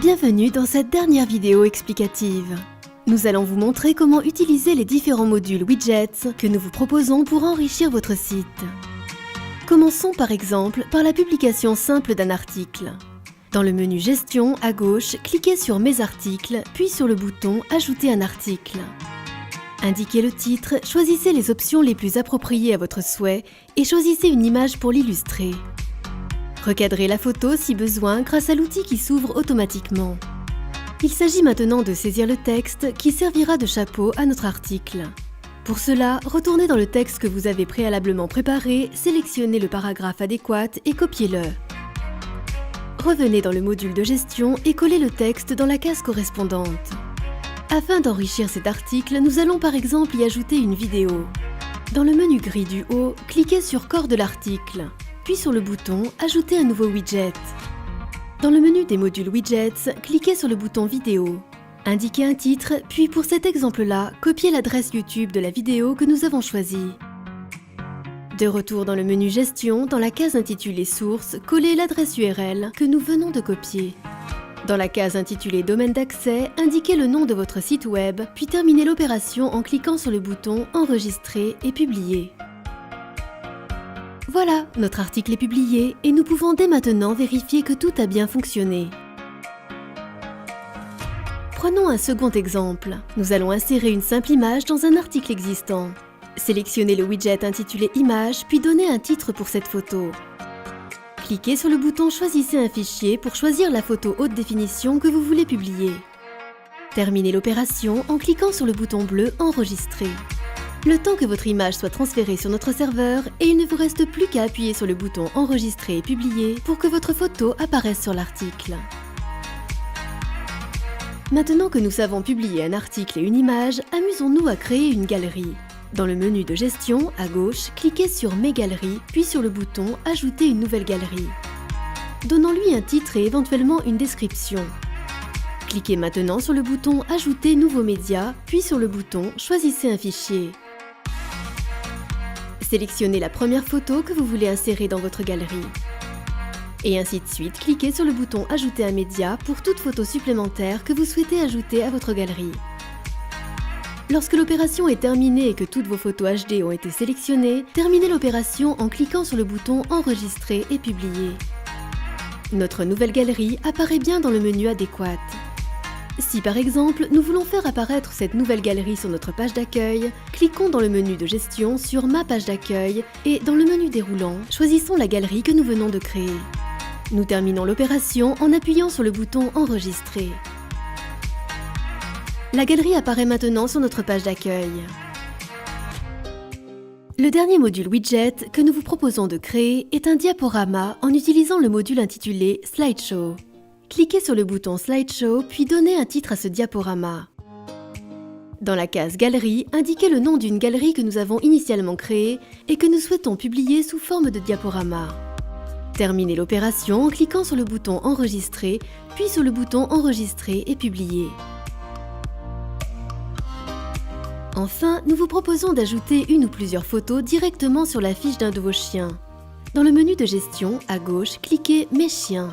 Bienvenue dans cette dernière vidéo explicative. Nous allons vous montrer comment utiliser les différents modules widgets que nous vous proposons pour enrichir votre site. Commençons par exemple par la publication simple d'un article. Dans le menu Gestion, à gauche, cliquez sur Mes articles, puis sur le bouton Ajouter un article. Indiquez le titre, choisissez les options les plus appropriées à votre souhait et choisissez une image pour l'illustrer. Recadrez la photo si besoin grâce à l'outil qui s'ouvre automatiquement. Il s'agit maintenant de saisir le texte qui servira de chapeau à notre article. Pour cela, retournez dans le texte que vous avez préalablement préparé, sélectionnez le paragraphe adéquat et copiez-le. Revenez dans le module de gestion et collez le texte dans la case correspondante. Afin d'enrichir cet article, nous allons par exemple y ajouter une vidéo. Dans le menu gris du haut, cliquez sur Corps de l'article, puis sur le bouton Ajouter un nouveau widget. Dans le menu des modules widgets, cliquez sur le bouton Vidéo. Indiquez un titre, puis pour cet exemple-là, copiez l'adresse YouTube de la vidéo que nous avons choisie. De retour dans le menu Gestion, dans la case intitulée Source, collez l'adresse URL que nous venons de copier. Dans la case intitulée Domaine d'accès, indiquez le nom de votre site web, puis terminez l'opération en cliquant sur le bouton Enregistrer et Publier. Voilà, notre article est publié et nous pouvons dès maintenant vérifier que tout a bien fonctionné. Prenons un second exemple. Nous allons insérer une simple image dans un article existant. Sélectionnez le widget intitulé Image, puis donnez un titre pour cette photo. Cliquez sur le bouton Choisissez un fichier pour choisir la photo haute définition que vous voulez publier. Terminez l'opération en cliquant sur le bouton bleu Enregistrer. Le temps que votre image soit transférée sur notre serveur et il ne vous reste plus qu'à appuyer sur le bouton Enregistrer et Publier pour que votre photo apparaisse sur l'article. Maintenant que nous savons publier un article et une image, amusons-nous à créer une galerie. Dans le menu de gestion, à gauche, cliquez sur Mes galeries, puis sur le bouton Ajouter une nouvelle galerie. Donnons-lui un titre et éventuellement une description. Cliquez maintenant sur le bouton Ajouter nouveau média, puis sur le bouton Choisissez un fichier. Sélectionnez la première photo que vous voulez insérer dans votre galerie. Et ainsi de suite, cliquez sur le bouton Ajouter un média pour toute photo supplémentaire que vous souhaitez ajouter à votre galerie. Lorsque l'opération est terminée et que toutes vos photos HD ont été sélectionnées, terminez l'opération en cliquant sur le bouton Enregistrer et Publier. Notre nouvelle galerie apparaît bien dans le menu adéquat. Si par exemple, nous voulons faire apparaître cette nouvelle galerie sur notre page d'accueil, cliquons dans le menu de gestion sur Ma page d'accueil et dans le menu déroulant, choisissons la galerie que nous venons de créer. Nous terminons l'opération en appuyant sur le bouton Enregistrer. La galerie apparaît maintenant sur notre page d'accueil. Le dernier module widget que nous vous proposons de créer est un diaporama en utilisant le module intitulé Slideshow. Cliquez sur le bouton Slideshow puis donnez un titre à ce diaporama. Dans la case Galerie, indiquez le nom d'une galerie que nous avons initialement créée et que nous souhaitons publier sous forme de diaporama. Terminez l'opération en cliquant sur le bouton Enregistrer, puis sur le bouton Enregistrer et Publier. Enfin, nous vous proposons d'ajouter une ou plusieurs photos directement sur la fiche d'un de vos chiens. Dans le menu de gestion, à gauche, cliquez Mes chiens.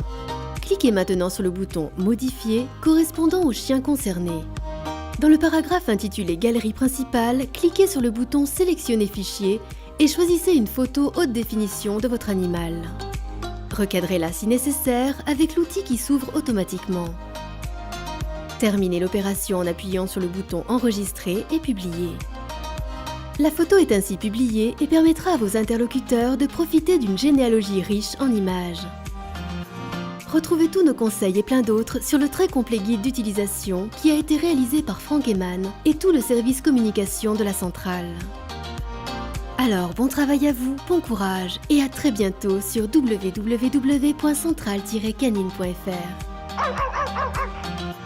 Cliquez maintenant sur le bouton Modifier correspondant au chien concerné. Dans le paragraphe intitulé Galerie principale, cliquez sur le bouton Sélectionner fichier et choisissez une photo haute définition de votre animal. Recadrez-la si nécessaire avec l'outil qui s'ouvre automatiquement. Terminez l'opération en appuyant sur le bouton Enregistrer et Publier. La photo est ainsi publiée et permettra à vos interlocuteurs de profiter d'une généalogie riche en images. Retrouvez tous nos conseils et plein d'autres sur le très complet guide d'utilisation qui a été réalisé par Franck Eman et tout le service communication de la centrale. Alors, bon travail à vous, bon courage et à très bientôt sur www.centrale-canine.fr.